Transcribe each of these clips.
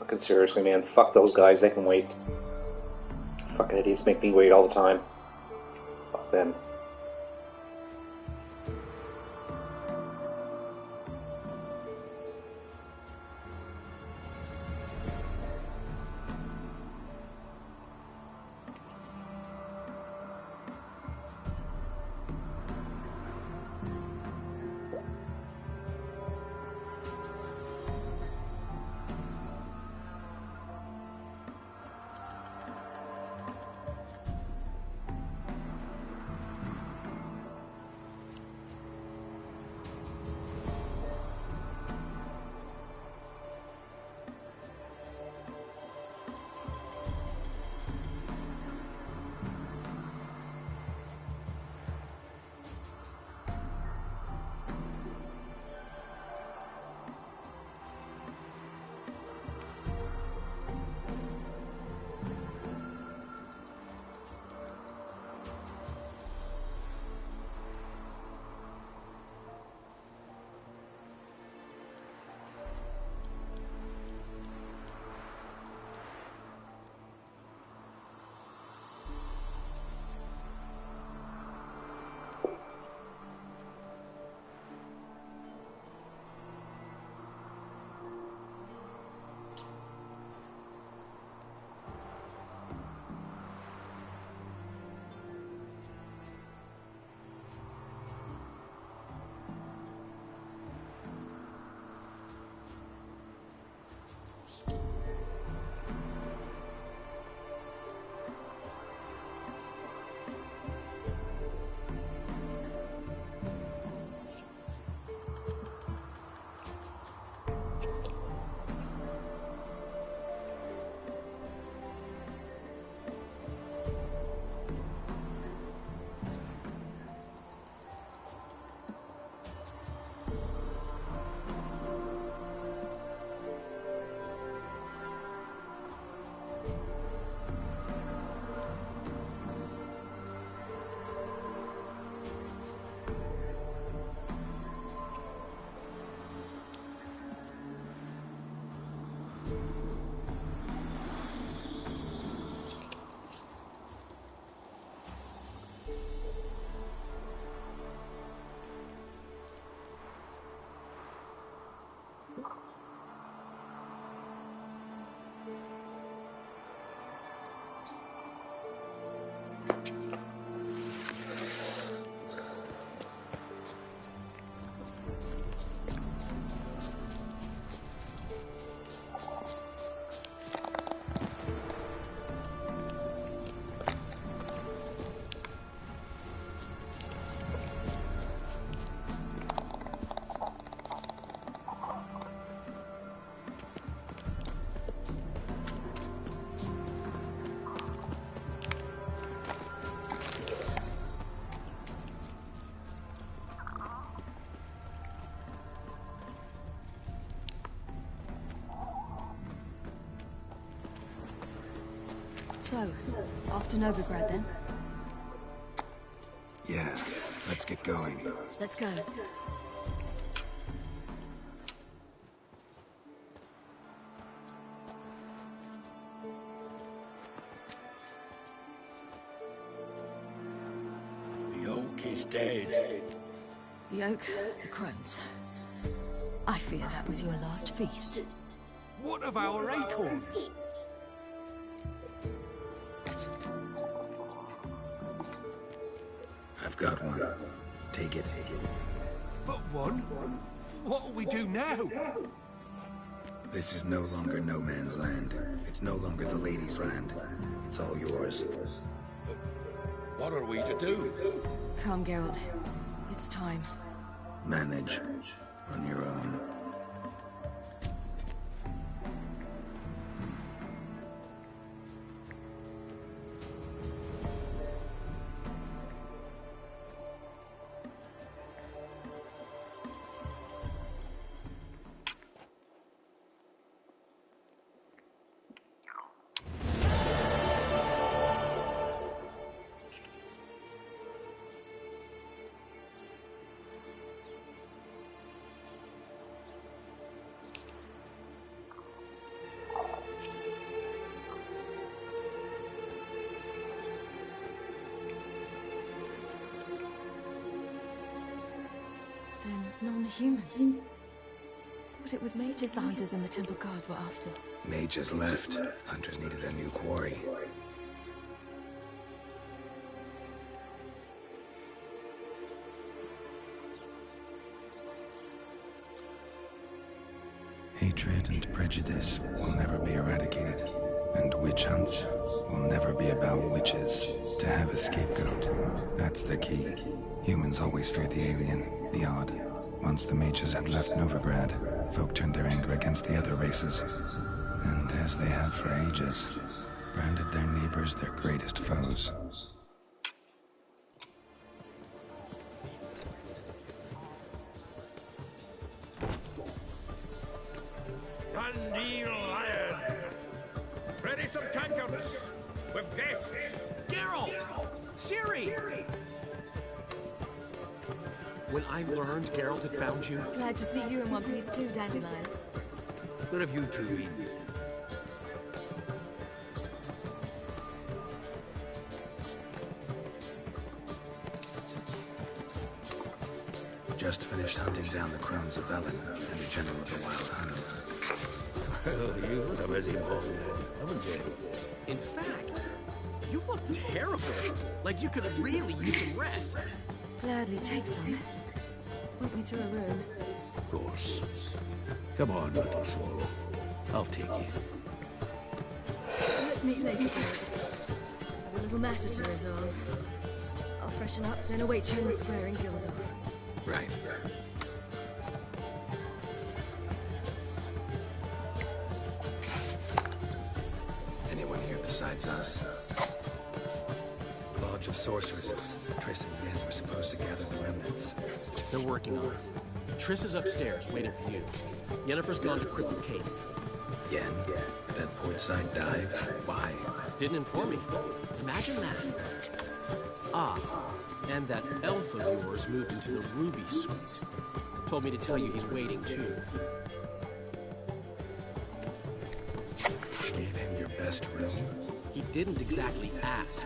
Fucking seriously, man. Fuck those guys. They can wait. Fucking idiots make me wait all the time. Fuck them. So, off to Novigrad then? Yeah, let's get going. Let's go. The oak is dead. The oak, the crones. I fear that was your last feast. What of our acorns? I've got one. Take it. But one? What'll we do now? This is no longer no man's land. It's no longer the lady's land. It's all yours. What are we to do? Come, Geralt. It's time. Manage on your own. Non-humans. Thought it was mages the hunters and the temple guard were after. Mages left. Hunters needed a new quarry. Hatred and prejudice will never be eradicated. And witch hunts will never be about witches. To have a scapegoat, that's the key. Humans always fear the alien, the odd. Once the mages had left Novigrad, folk turned their anger against the other races. And as they have for ages, branded their neighbors their greatest foes. Dundee Lion! Ready some tankards with guests! Geralt! Ciri! When I learned Geralt had found you, Glad to see you in one piece too, Dandelion. Where have you two been? Just finished hunting down the crones of Velen and the general of the Wild Hunt. Well, you've had a busy morning then, haven't you? in fact, you look terrible. Like you could really use some rest. Gladly take some. Point me to a room. Of course. Come on, little swallow. I'll take you. Let's meet later, Bird. Have a little matter to resolve. I'll freshen up, then await you in the square in Gildorf. Right. Anyone here besides us? Lodge of Sorceresses. Triss and Yen were supposed to gather the remnants. They're working on it. Triss is upstairs, waiting for you. Yennefer's gone to Crippled Kate's. Yen? At that portside dive? Why? Didn't inform me. Imagine that. Ah, and that elf of yours moved into the Ruby Suite. Told me to tell you he's waiting too. Gave him your best room? He didn't exactly ask.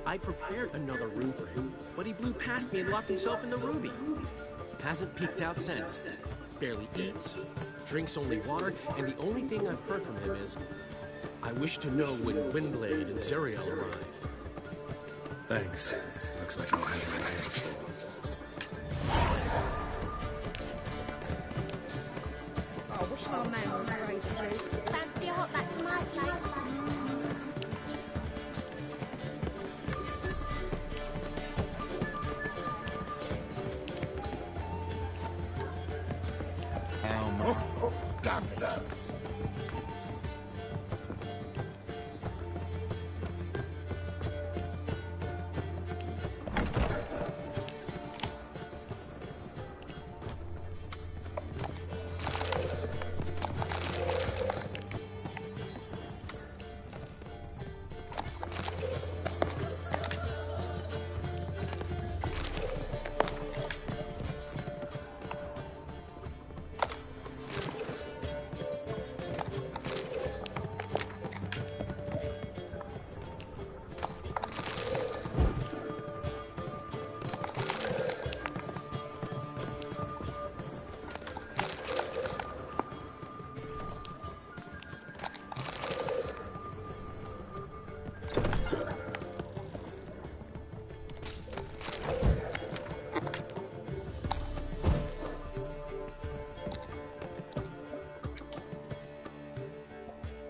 I prepared another room for him, but he blew past me and locked himself in the Ruby. Hasn't peeked out since. Barely eats, drinks only water, and the only thing I've heard from him is, I wish to know when Gwynblade and Zeriel arrive. Thanks. Looks like I'll have my hands full. I wish my man was brave as you. Fancy a hot back from my place. Damn it!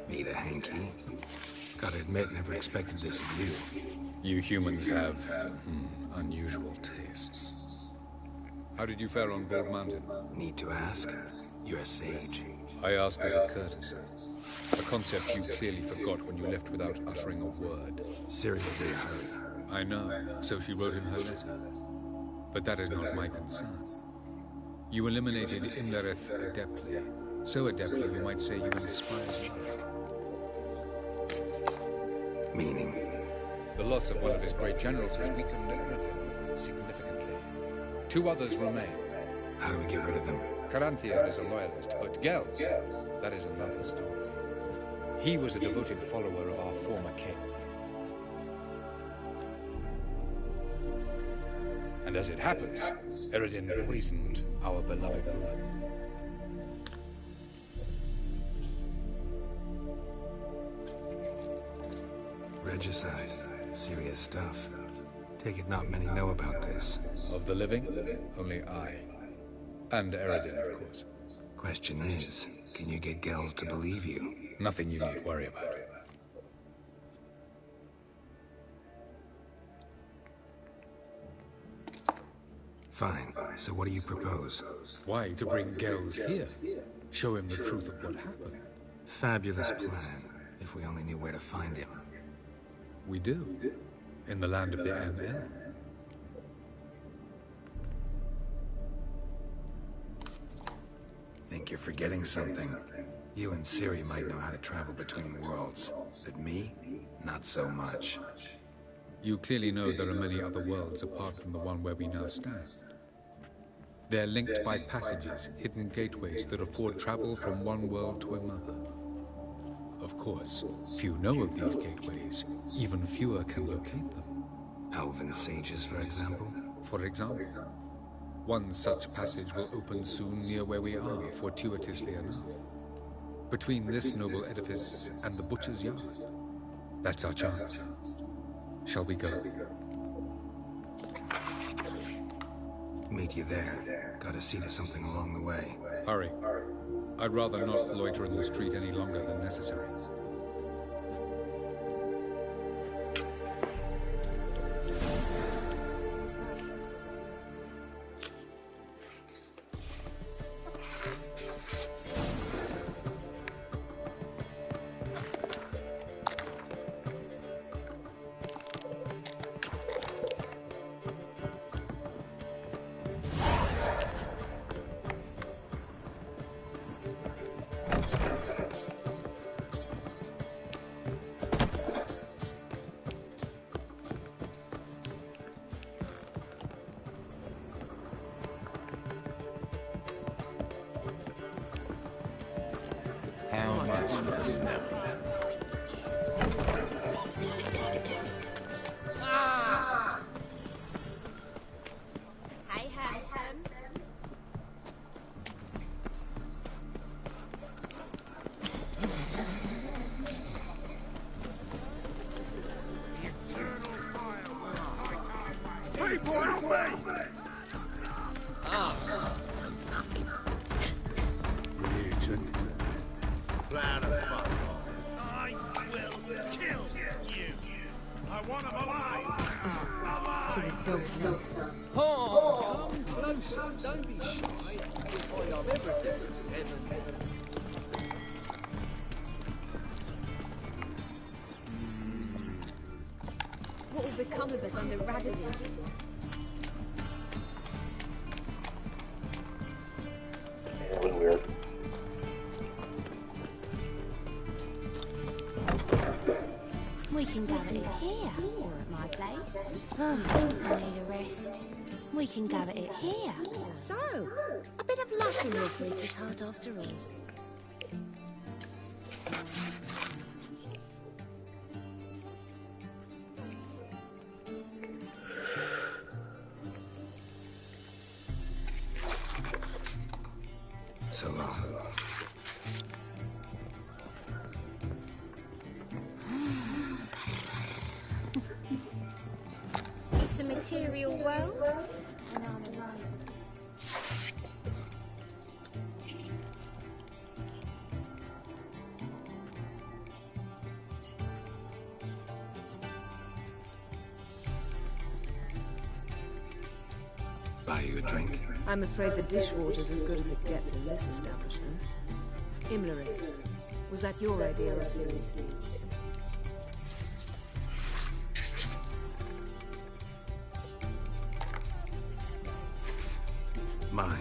Need a hanky? Gotta admit, never expected this of you. You humans have unusual tastes. How did you fare on Gold Mountain? Need to ask? You're a sage. I ask as a courtesy. A concept you clearly forgot when you left without uttering a word. Ciri was in a hurry. I know, so she wrote in her letter. But that is not my concern. You eliminated Imlerith adeptly. So adeptly you might say you inspired me. Meaning? The loss of one of his great generals has weakened Eredin significantly. 2 others remain. How do we get rid of them? Caranthia is a loyalist, but Gels, that is another story. He was a devoted follower of our former king. And And as it happens, Eredin poisoned our beloved ruler. Regicide. Serious stuff. Take it not many know about this. Of the living, only I. And Eredin, of course. Question is, can you get Gels to believe you? Nothing you need worry about. Fine. So what do you propose? Why, to bring Gels here? Show him the truth of what happened. Fabulous plan, if we only knew where to find him. We do. In the land of the NL. Think you're forgetting something. You and Ciri might know how to travel between worlds, but me, not so much. You clearly know there are many other worlds apart from the one where we now stand. They're linked by passages, hidden gateways that afford travel from one world to another. Of course, few know of these gateways. Even fewer can locate them. Elven sages, for example? For example. One such passage will open soon near where we are, fortuitously enough. Between this noble edifice and the butcher's yard. That's our chance. Shall we go? Meet you there. Gotta see to something along the way. Hurry. I'd rather not loiter in the street any longer than necessary. Hey, handsome. People, help me! Plan of fun. I will kill you. I want him alive. Oh, come closer. Don't be shy. You'll find out everything. What will become of us under Radovid? It was weird. We can gather it here, or at my place. Oh, I need a rest. We can gather it here. So, a bit of lust in your freakish heart after all. So long. It's a material world, and I'm a material. Buy you a drink? I'm afraid the dishwater's as good as it gets in this establishment. Imlerith, was that your idea of Ciri's? Mine.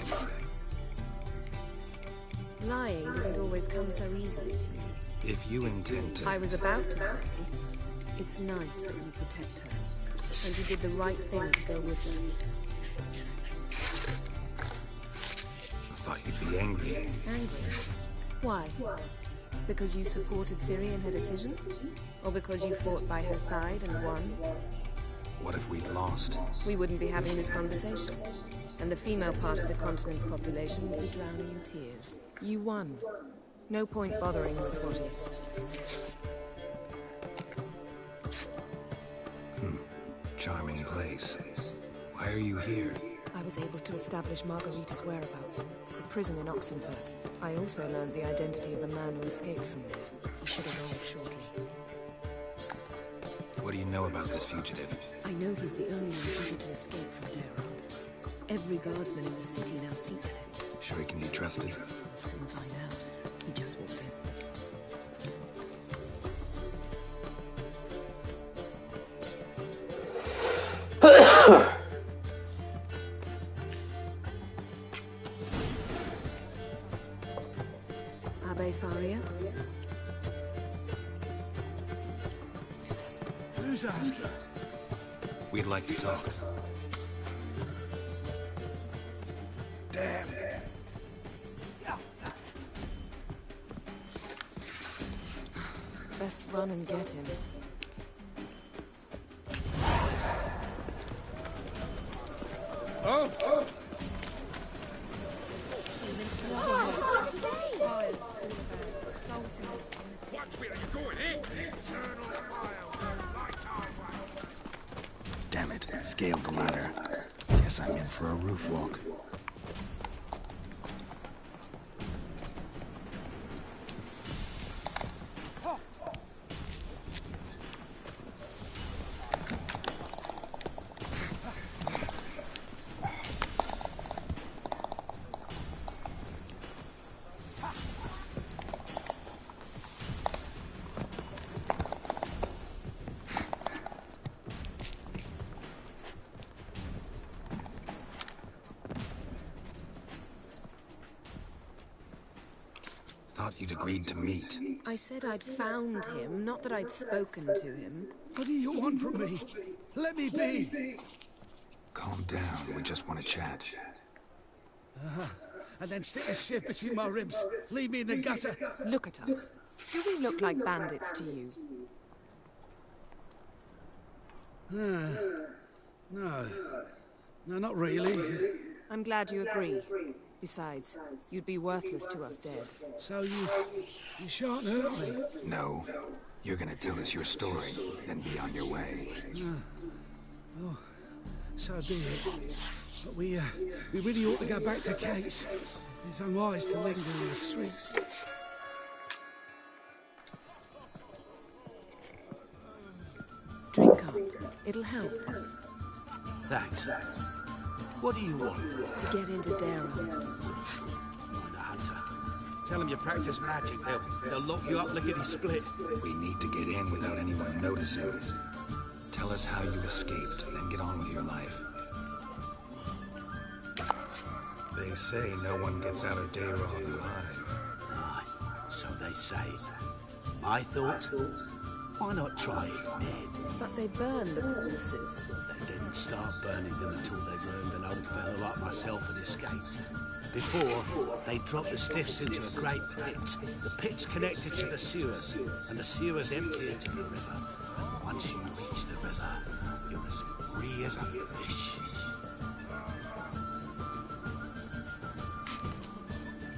Lying didn't always come so easily to you. If you intend to... I was about to say, it's nice that you protect her, and you did the right thing to go with her. I thought you'd be angry. Angry? Why? Because you supported Ciri in her decision? Or because you fought by her side and won? What if we'd lost? We wouldn't be having this conversation. And the female part of the continent's population would be drowning in tears. You won. No point bothering with what ifs. Charming place. Why are you here? I was able to establish Margarita's whereabouts, the prison in Oxenfurt. I also learned the identity of a man who escaped from there. He should arrive shortly. What do you know about this fugitive? I know he's the only one able to escape from Geralt. Every guardsman in the city now seeks him. Sure he can be trusted? We'll soon find out. He just walked in. Abbe Faria? Who's asking? We'd like to talk. Damn. Best run and get him. Damn it. Scaled the ladder. Guess I'm in for a roof walk. Thought you'd agreed to meet. I said I'd found him, not that I'd spoken to him. What do you want from me? Let me be. Calm down. We just want to chat. And then stick a shift between my ribs. Leave me in the gutter. Look at us. Do we look like bandits to you? No. No, not really. I'm glad you agree. Besides, you'd be worthless to us dead. So you shan't hurt me. No. You're gonna tell us your story, then be on your way. Oh, so be it. But we really ought to go back to Kate's. It's unwise to linger in the street. Drink up. It'll help. Thanks. What do you want? To get into Darrow. Find a hunter. Tell them you practice magic. They'll lock you up lickety-split. We need to get in without anyone noticing. Tell us how you escaped, then get on with your life. They say no one gets out of Dayrod alive. Aye, so they say. My thought? Why not try it dead? But they burn the corpses. They didn't start burning them until they'd learned an old fellow like myself had escaped. Before, they dropped the stiffs into a great pit. The pit's connected to the sewers, and the sewers empty into the river. Once you reach the river, you're as free as a fish.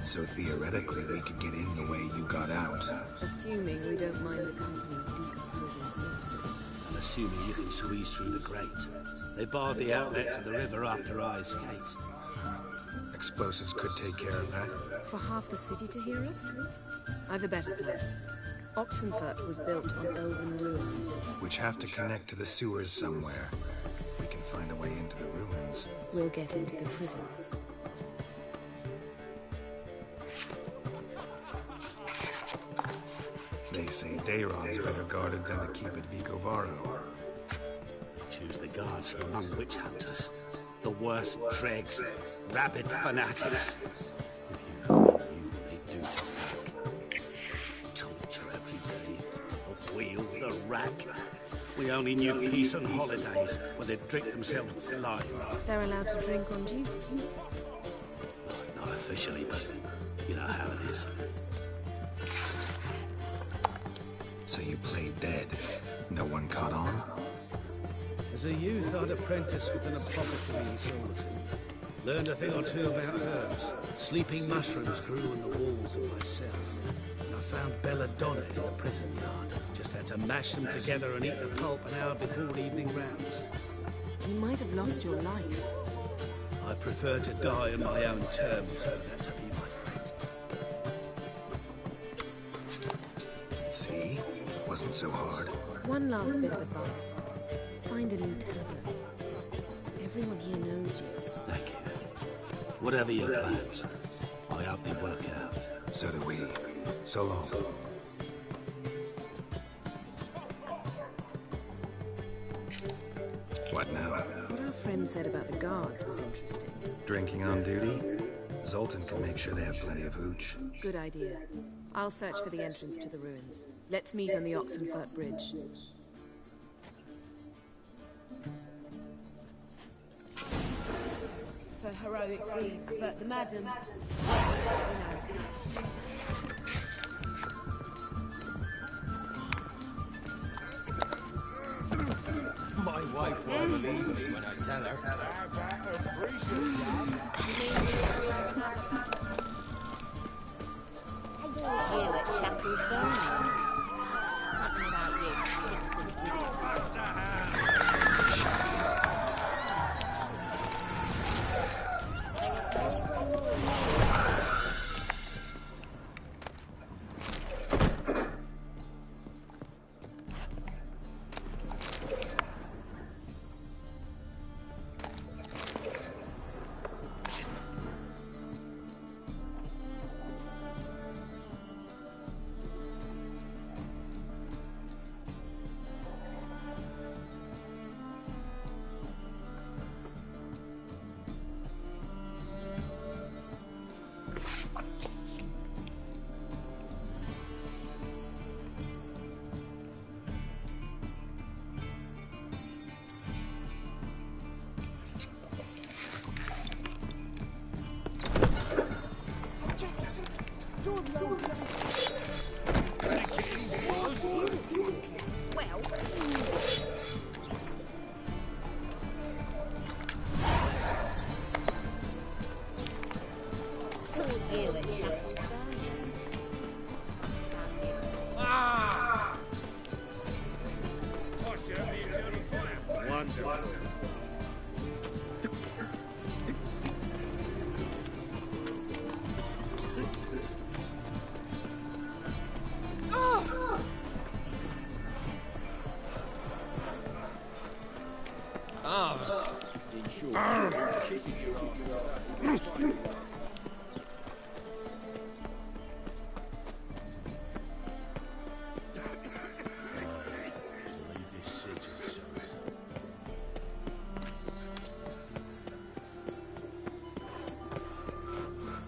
So theoretically, we could get in the way you got out. Assuming we don't mind the company of decomposing corpses. I'm assuming you can squeeze through the grate. They barred the outlet to the river after I escaped. Explosives could take care of that. For half the city to hear us? I've a better plan. Oxenfurt was built on elven ruins. Which have to connect to the sewers somewhere. If we can find a way into the ruins. We'll get into the prison. They say Dayrod's better guarded than the keep at Vicovaro. Choose the guards from among witch hunters. The worst dregs, rabid fanatics. If you know what they do to folk. Torture every day. The wheel, the rack. We only knew peace on holidays when they'd drink themselves blind. They're allowed to drink on duty. Not officially, but you know how it is. So you played dead. No one caught on? As a youth, I'd apprenticed with an apothecary in Silverton. Learned a thing or two about herbs. Sleeping mushrooms grew on the walls of my cell. And I found belladonna in the prison yard. Just had to mash them together and eat the pulp an hour before evening rounds. You might have lost your life. I prefer to die on my own terms for that to be my fate. See? Wasn't so hard. One last bit of advice. Find a new tavern. Everyone here knows you. Thank you. Whatever your plans, I hope they work out. So do we. So long. What now? What our friend said about the guards was interesting. Drinking on duty? Zoltan can make sure they have plenty of hooch. Good idea. I'll search for the entrance to the ruins. Let's meet on the Oxenfurt Bridge. For heroic deeds, but the madam... My wife won't believe me when I tell her. You at Chapel's Burn. Something about you sticks in his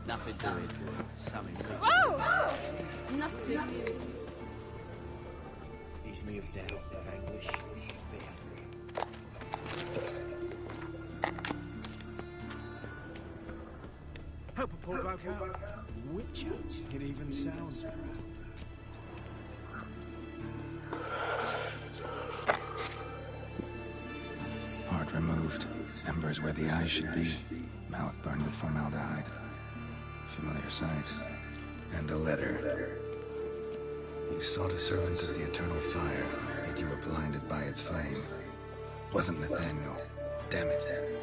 Nothing to it. Something to it. Oh! Nothing. Ease me of doubt, of anguish, fear. Hope a poor bloke out. Witcher. It even sounds proud. Heart removed. Embers where the eyes should be. Mouth burned with formaldehyde. Familiar sight. And a letter. You sought a servant of the eternal fire, yet you were blinded by its flame. Wasn't Nathaniel. Damn it.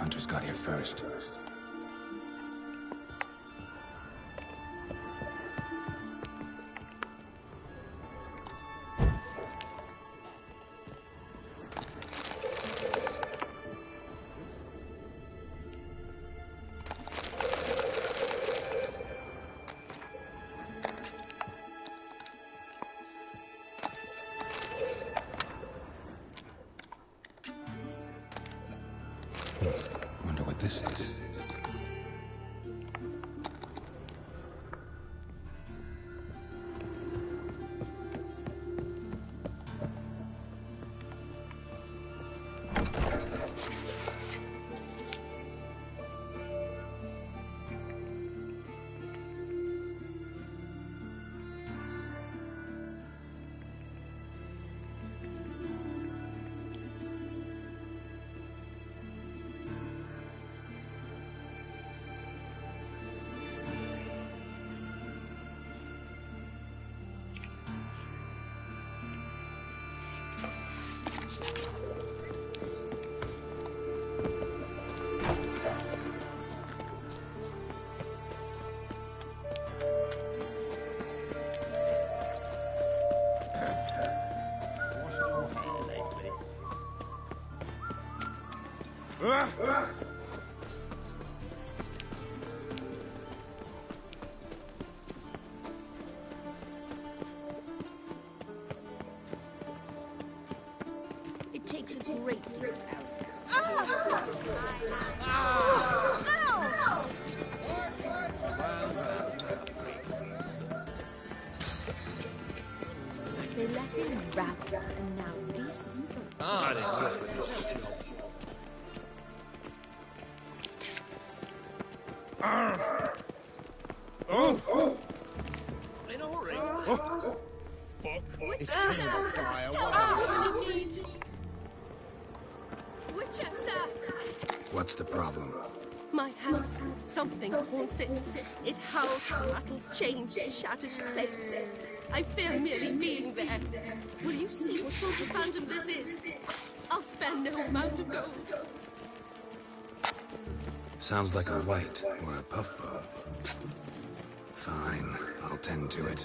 Hunters got here first. Wonder what this is. It takes a great deal of arrogance. They let him rap and now decent. Not enough of this job. In a hurry. Witcher, sir! What's the problem? My house, something haunts it. It howls, rattles, chains, shatters plates. I fear merely being there. Will you see what sort of phantom this is? I'll spare no amount of gold. Sounds like a white or a puffball. Fine, I'll tend to it.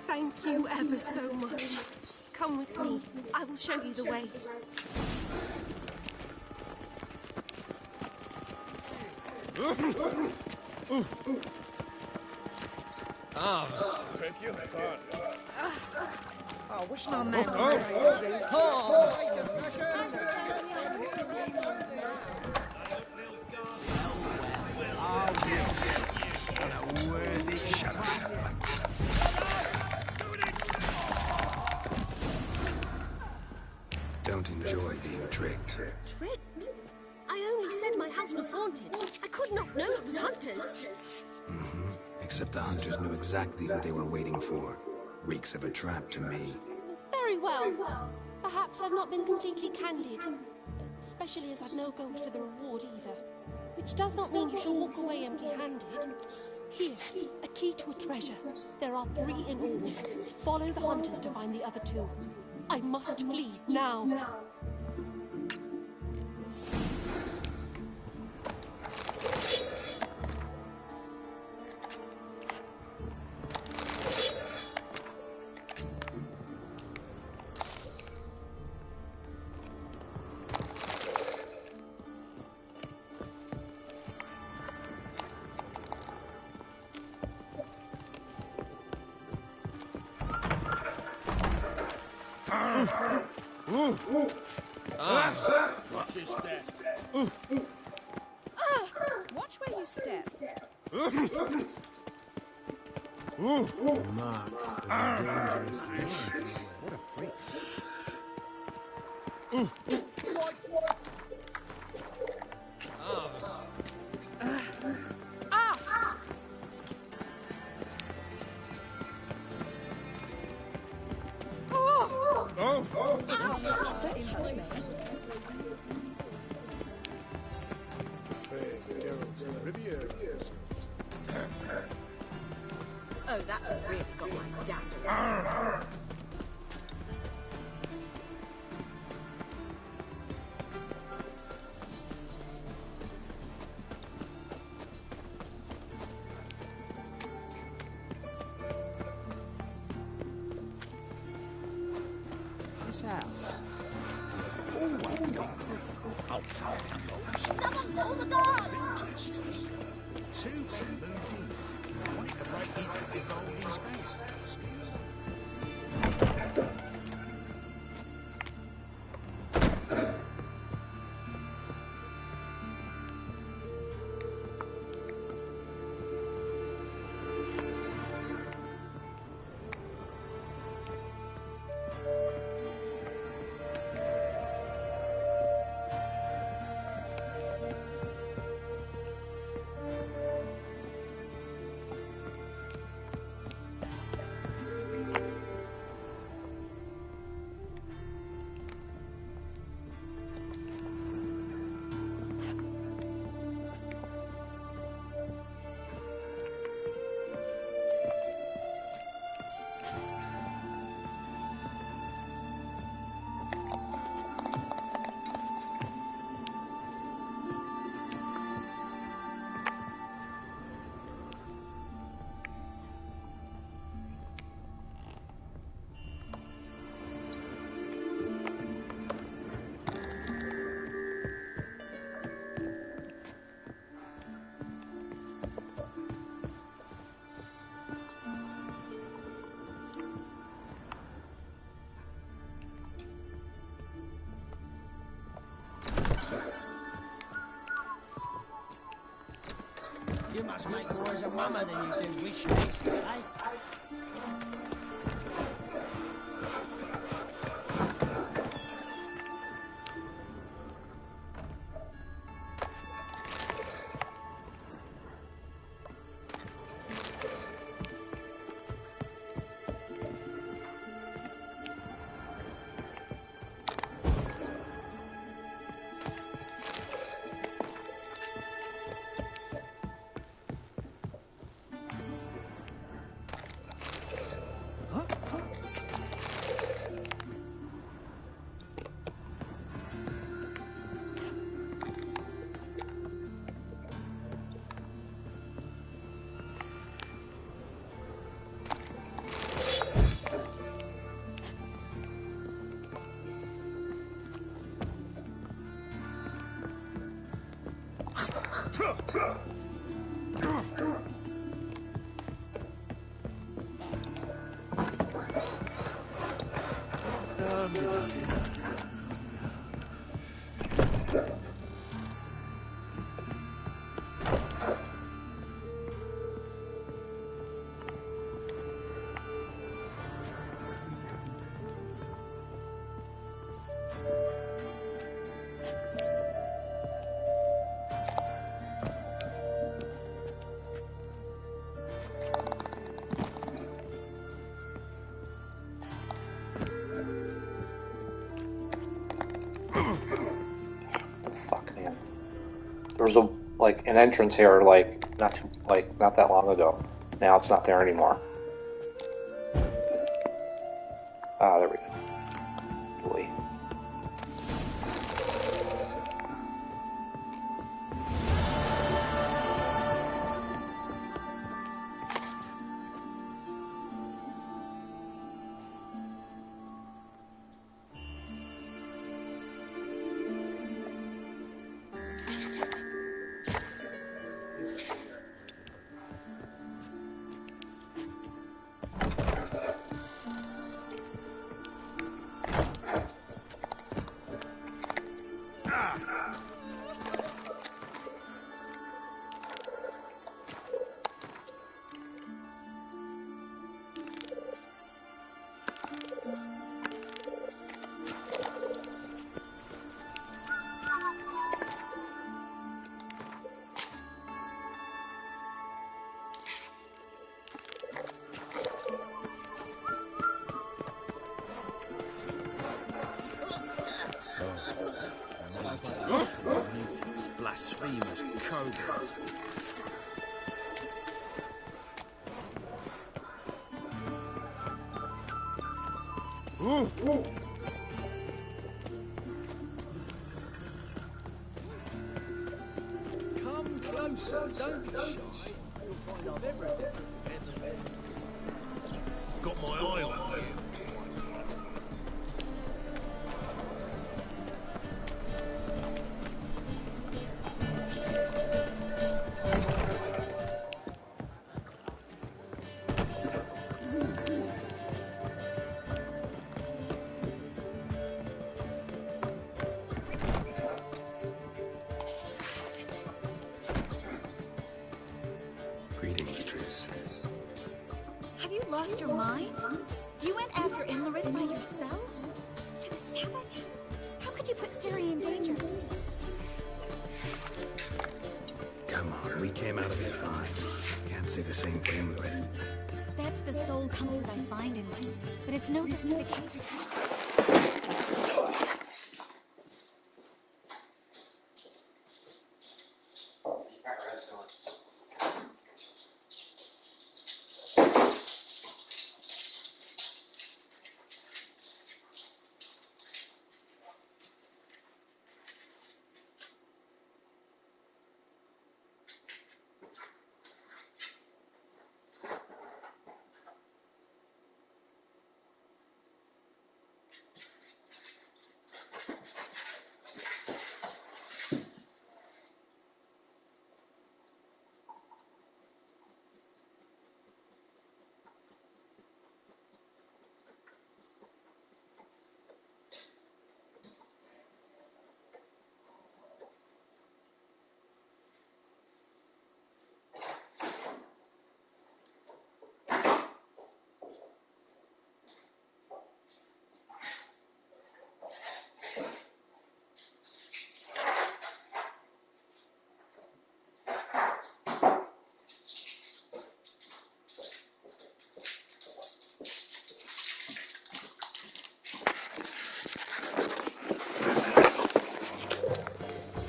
Thank you ever so much. Come with me. I will show you the way. Thank you. I wish my man was Don't enjoy being tricked. Tricked? I only said my house was haunted. I could not know it was hunters. Except the hunters knew exactly who they were waiting for. Reeks of a trap to me. Very well. Perhaps I've not been completely candid. Especially as I've no gold for the reward either. Which does not mean you shall walk away empty-handed. Here, a key to a treasure. There are 3 in all. Follow the hunters to find the other 2. I must flee now. Watch where you step. Mark, a dangerous man. What a freak. Don't touch me. Fair Geralt of Rivia. Oh, that really got my dander. this house. Has always been crooked. Oh, Someone call the guards! two men moved in. Wanted to break into Vivaldi's base. You must make more as a mummer than you do wish, eh? There was an entrance here not that long ago. Now it's not there anymore. Ah, there we go. Boy. Blasphemous cowards. Come closer, don't be shy. You'll find I've everything. Got my eye on you. lost your mind? You went after Imlerith by yourselves? To the Sabbath? How could you put Ciri in danger? Come on, we came out of it fine. Can't say the same for Imlerith. That's the sole comfort I find in this, but it's no justification.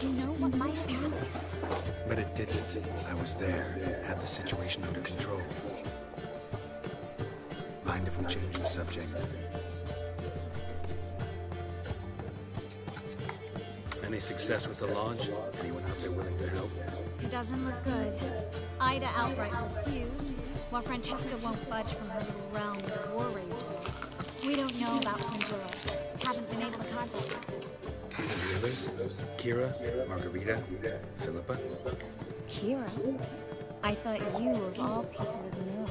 You know what might have happened. But it didn't. I was there, had the situation under control. Mind if we change the subject? Any success with the launch? Anyone out there willing to help? It doesn't look good. Ida outright refused, while Francesca won't budge from her little realm with war raging. We don't know about Fringilla. Haven't been able to contact her. And the others? Kira? Margarita? Philippa? Kira? I thought you, of all people, would know.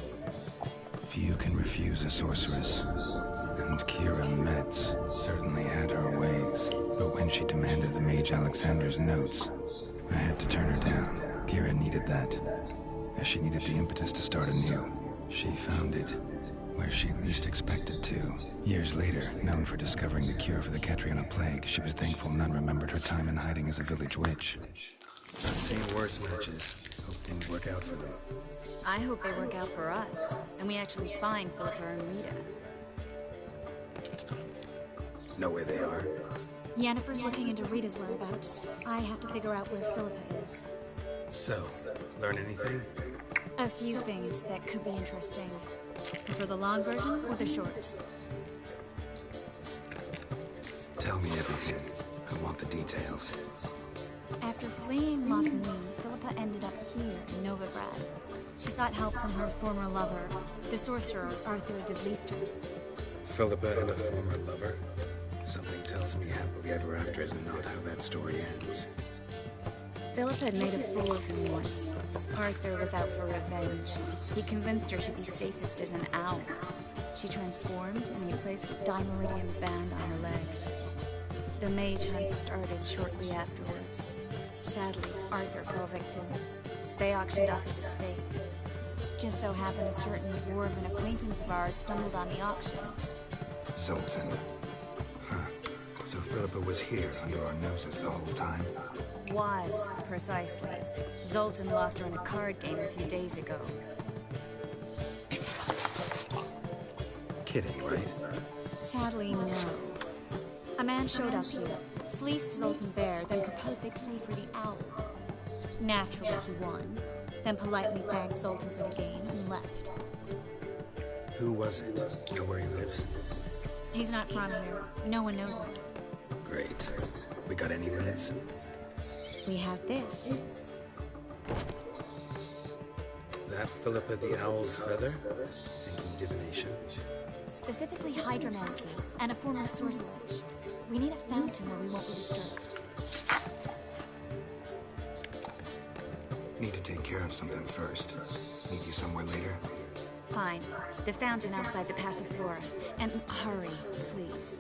Few can refuse a sorceress. And Kira Metz certainly had her ways. But when she demanded the Mage Alexander's notes, I had to turn her down. Kira needed that, as she needed the impetus to start anew. She found it where she least expected to. Years later, known for discovering the cure for the Catriona plague, she was thankful none remembered her time in hiding as a village witch. I've seen worse matches. Hope things work out for them. I hope they work out for us, and we actually find Philippa and Rita. Know where they are? Yennefer's looking into Rita's whereabouts. I have to figure out where Philippa is. So, learn anything? A few things that could be interesting. Prefer the long version or the short? Tell me everything. I want the details. After fleeing Loch Neen, Philippa ended up here in Novigrad. She sought help from her former lover, the sorcerer Arthur de Vlister. Philippa and a former lover? Something tells me happily ever after is not how that story ends. Philippa had made a fool of him once. Arthur was out for revenge. He convinced her she'd be safest as an owl. She transformed, and he placed a Dimeridian band on her leg. The mage hunt started shortly afterwards. Sadly, Arthur fell victim. They auctioned off his estate. Just so happened a certain dwarven acquaintance of ours stumbled on the auction. Zoltan. Huh. So Philippa was here under our noses the whole time? Was, precisely. Zoltan lost her in a card game a few days ago. Kidding, right? Sadly, no. A man showed up here, fleeced Zoltan bare, then proposed they play for the owl. Naturally, he won, then politely thanked Zoltan for the game and left. Who was it? Know where he lives? He's not from here. No one knows him. Great. We got any leads? We have this. That Philippa the Owl's feather? Thinking divination? Specifically hydromancy, and a form of sortilege. We need a fountain where we won't be disturbed. Need to take care of something first. Meet you somewhere later? Fine. The fountain outside the Passiflora. And hurry, please.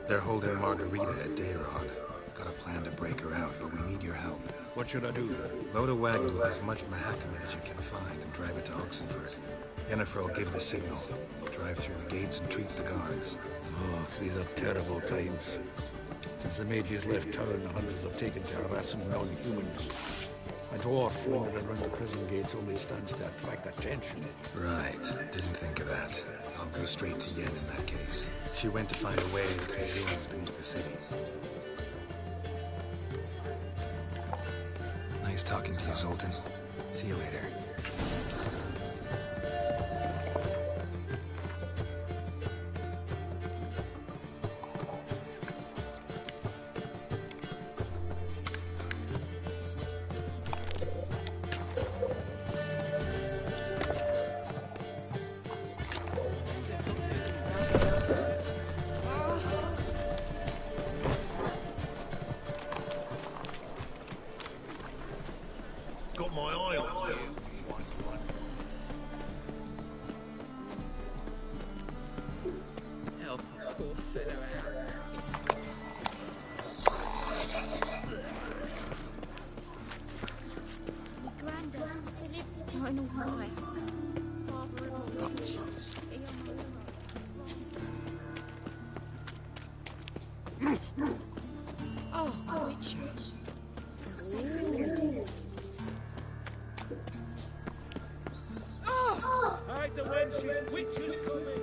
They're holding Margarita at Dayrod. Got a plan to break her out, but we need your help. What should I do? Load a wagon with as much Mahakaman as you can find and drive it to Oxenford. Yennefer will give the signal. You'll drive through the gates and treat the guards. Oh, these are terrible times. Since the mages left town, the hunters have taken to harassing non-humans. A dwarf wandering around the prison gates only stands to attract attention. Right. Didn't think of that. I'll go straight to Yen in that case. She went to find a way into the ruins beneath the city. Nice talking to you, Zoltan. See you later. Got my eye on you. Help a poor fellow out. My granddad lived eternal life. Father of all witches. Oh, Witcher. You're safe. Hide the wenches, witches coming!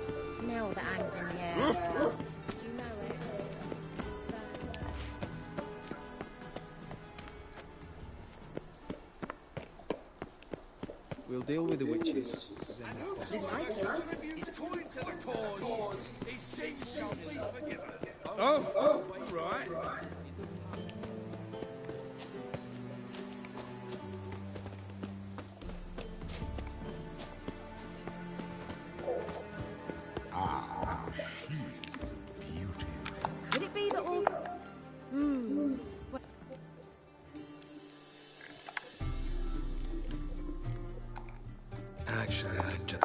The smell that hangs in the air. Do you know it? We'll deal with the witches. Oh, right. Could it be that all... What... Actually, I just...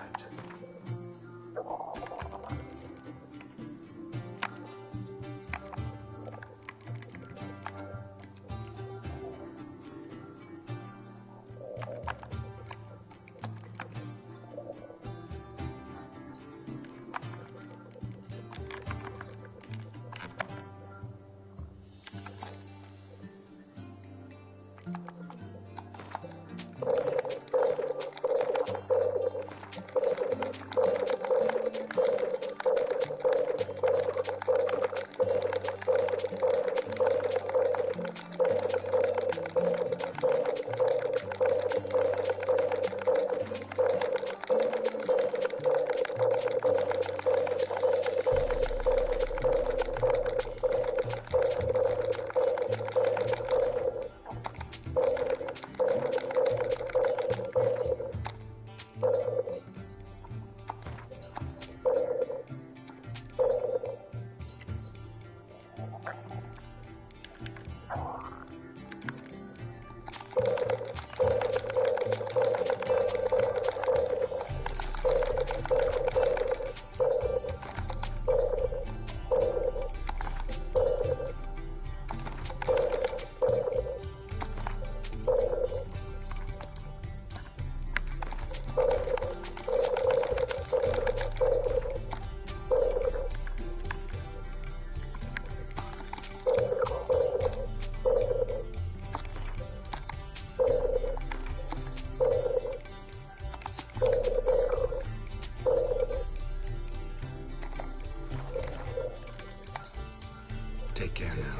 Take care now.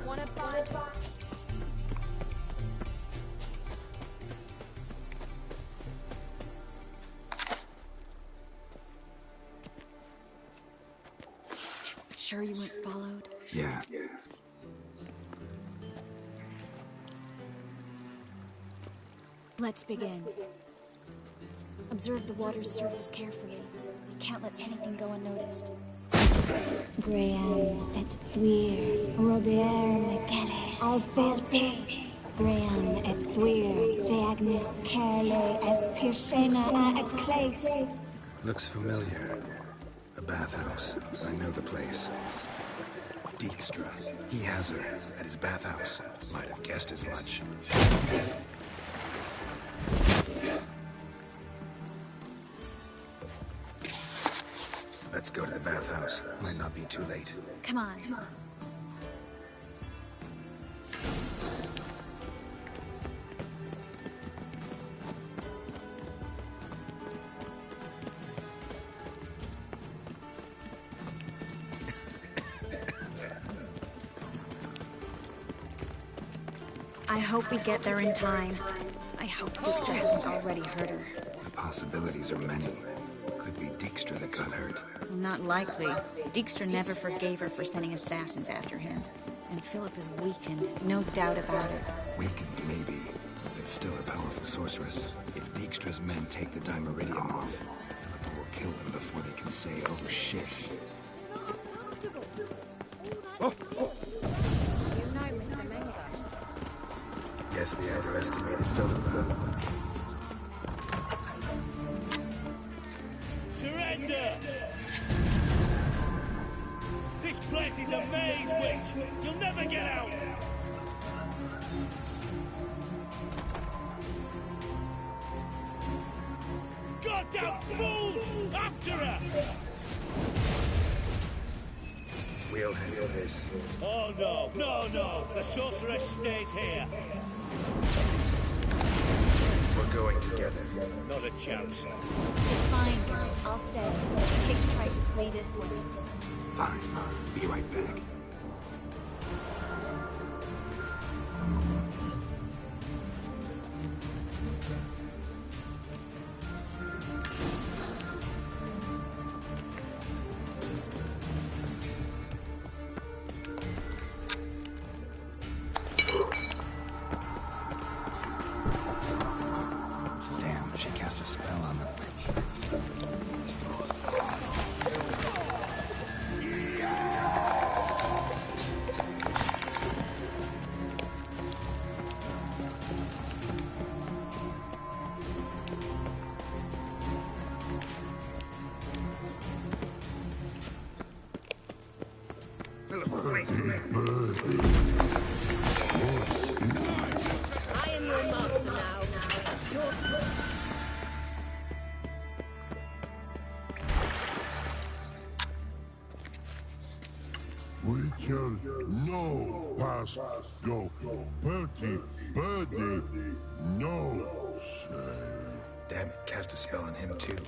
Wanna buy... Sure you weren't followed? Yeah. Let's begin. Observe the water's surface carefully. We can't let anything go unnoticed. Graham et thuir, Robert McGalley, Alfelte. Graham et thuir, Feagnis Carle, es Pirshena, es Clace. Looks familiar. A bathhouse. I know the place. Dijkstra. He has her at his bathhouse. Might have guessed as much. Let's go to the bathhouse. Might not be too late. Come on. I hope we get there in time. I hope Dijkstra hasn't already hurt her. The possibilities are many. Could be Dijkstra that got hurt. Not likely. Dijkstra never forgave her for sending assassins after him. And Philip is weakened, no doubt about it. Weakened, maybe, but still a powerful sorceress. If Dijkstra's men take the Dimeridium off, Philip will kill them before they can say, oh shit. Oh. You know Mr. Menga. Guess they underestimated Philip. Surrender! This place is a maze, witch! You'll never get out! Goddamn fools! After her! We'll handle this. Oh no, no! The sorceress stays here. We're going together. Not a chance. It's fine, Geralt. I'll stay. In case she tries to flee this way. Fine. Be right back. Damn, she cast a spell on them. I am your master now. Witches, no past go. Birdie, no say. Damn it, cast a spell on him too.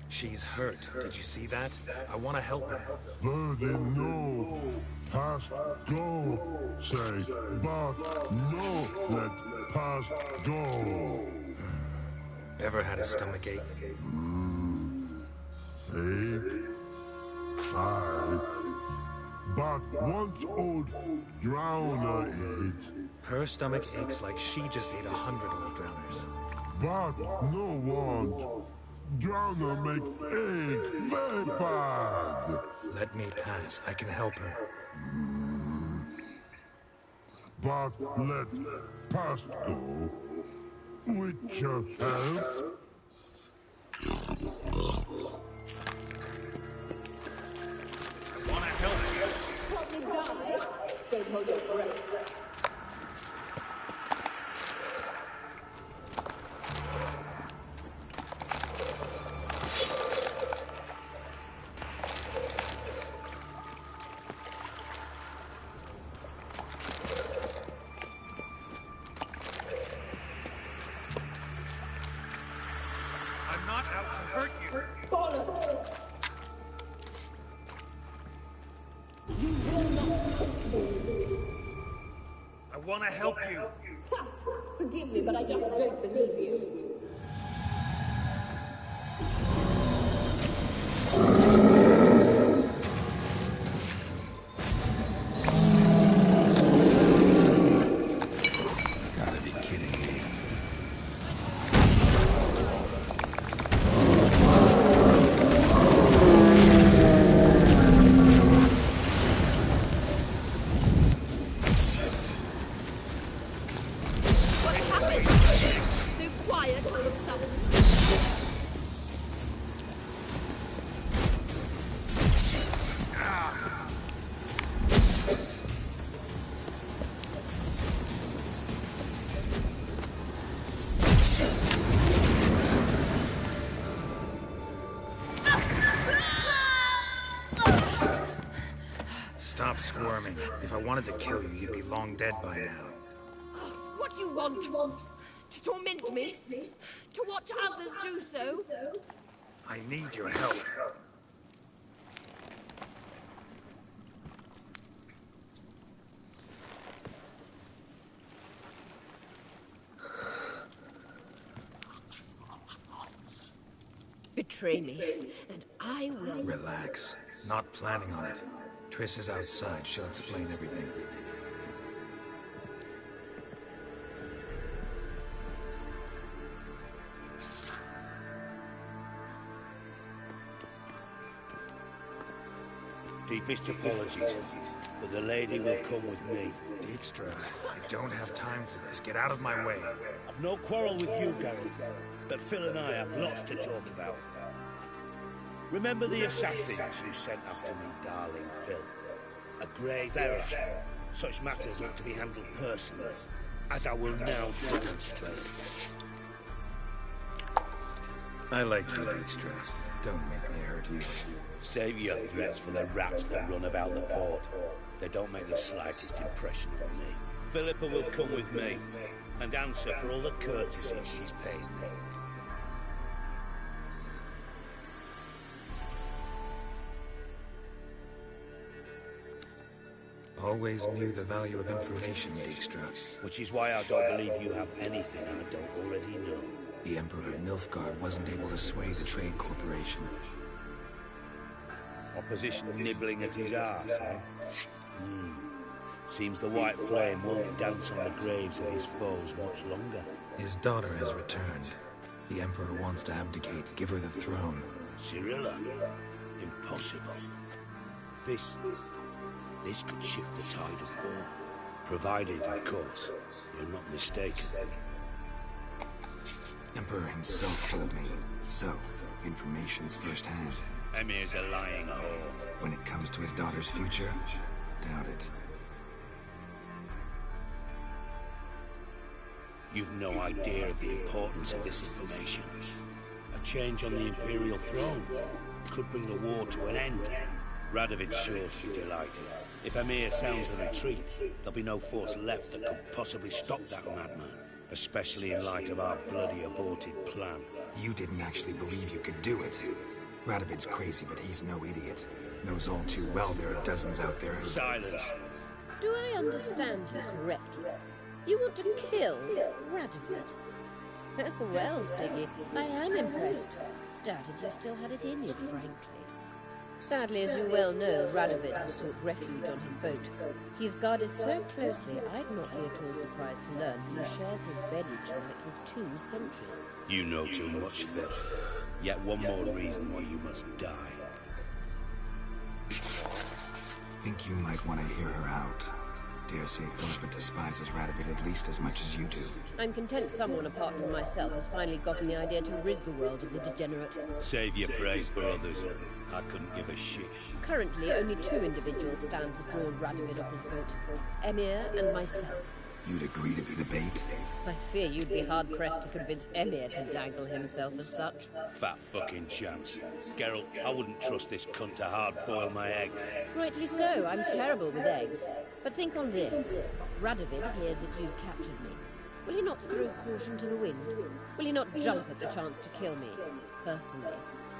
She's hurt. Did you see that? I want to help her. Birdie, no past go say. But no let past go. Ever had a stomachache? Ache? Aye. But once old drowner ate. Her stomach aches like she just ate 100 old drowners. But no want. Drowner make ache very bad. Let me pass. I can help her. But let past go. Which help? Wanna help you? Help me die. Don't hold your breath. I'm not out to hurt you. Bollocks! You will not. I wanna help you. Ha! Forgive me, but I just don't believe you. Gotta be kidding me. What happened? So quiet. Stop squirming. If I wanted to kill you, you'd be long dead by now. What do you want? To torment me? To watch others do so? I need your help. Betray me, and I will... Relax. Not planning on it. Triss is outside. She'll explain everything. Deepest apologies, but the lady will come with me. Dijkstra, I don't have time for this. Get out of my way. I've no quarrel with you, Geralt, but Phil and I have lots to talk about. Remember the assassins who sent after me, darling Phil? A grave error. Such matters ought to be handled personally, as I will now demonstrate. I like you, Dijkstra. Don't make me hurt you. Save your threats for the rats that run about the port. They don't make the slightest impression on me. Philippa will come with me and answer for all the courtesy she's paid me. Always knew the value of information, Dijkstra. Which is why I don't believe you have anything I don't already know. The Emperor of Nilfgaard wasn't able to sway the Trade Corporation. Opposition nibbling at his arse, eh? Seems the white flame won't dance on the graves of his foes much longer. His daughter has returned. The Emperor wants to abdicate, give her the throne. Cyrilla? Impossible. This could shift the tide of war. Provided, of course, you're not mistaken. Emperor himself told me. So, information's firsthand. Emir's a lying whore. When it comes to his daughter's future, doubt it. You've no idea of the importance of this information. A change on the Imperial throne could bring the war to an end. Radovid's sure to be delighted. If Emir sounds a retreat, there'll be no force left that could possibly stop that madman. Especially in light of our bloody aborted plan. You didn't actually believe you could do it. Radovid's crazy, but he's no idiot. Knows all too well there are dozens out there who... Silence! Do I understand you correctly? You want to kill Radovid? Well, Siggy, I am impressed. Doubted you still had it in you, frankly. Sadly, as you well know, Radovid has sought refuge on his boat. He's guarded so closely, I'd not be at all surprised to learn he shares his bedding tonight with 2 sentries. You know too much, Phil. Yet one more reason why you must die. Think you might want to hear her out. Dare say Philippa despises Radovid at least as much as you do. I'm content someone apart from myself has finally gotten the idea to rid the world of the degenerate. Save your praise for others. I couldn't give a shit. Currently, only 2 individuals stand to draw Radovid off his boat. Emir and myself. You'd agree to be the bait? I fear you'd be hard-pressed to convince Emir to dangle himself as such. Fat fucking chance. Geralt, I wouldn't trust this cunt to hard-boil my eggs. Rightly so, I'm terrible with eggs. But think on this. Radovid hears that you've captured me. Will he not throw caution to the wind? Will he not jump at the chance to kill me, personally,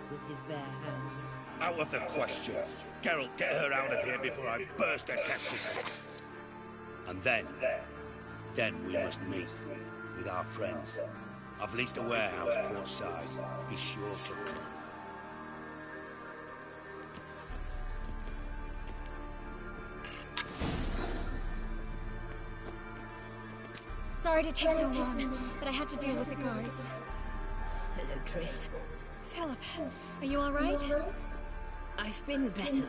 with his bare hands? Out of the question. Geralt, get her out of here before I burst her testicles. And then we must meet with our friends. I've leased a warehouse portside. Be sure to come. Sorry to take so long, but I had to deal with the guards. Hello, Triss. Philip, are you all right? I've been better.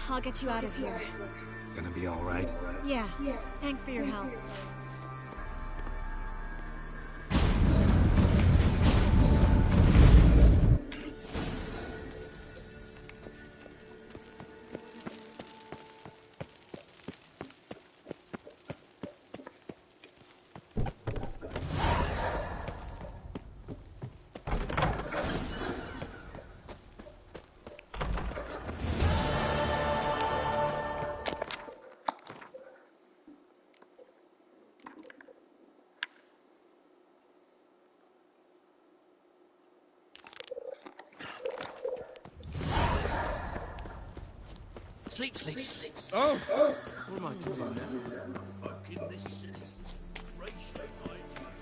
I'll get you out of here. Gonna be all right? Yeah, thanks for your help. Sleep, sleep, sleep. Oh! What am I to do now? Folk in this city. Racial hygiene.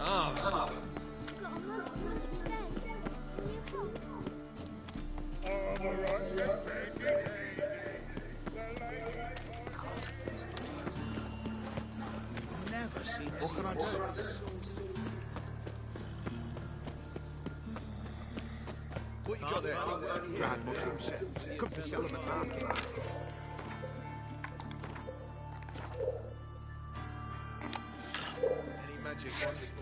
Ah. Got a monster under the bed. Will you help? Never seen What can I do? What you got there? Dried mushrooms. Come to sell them at market. Any magic ones?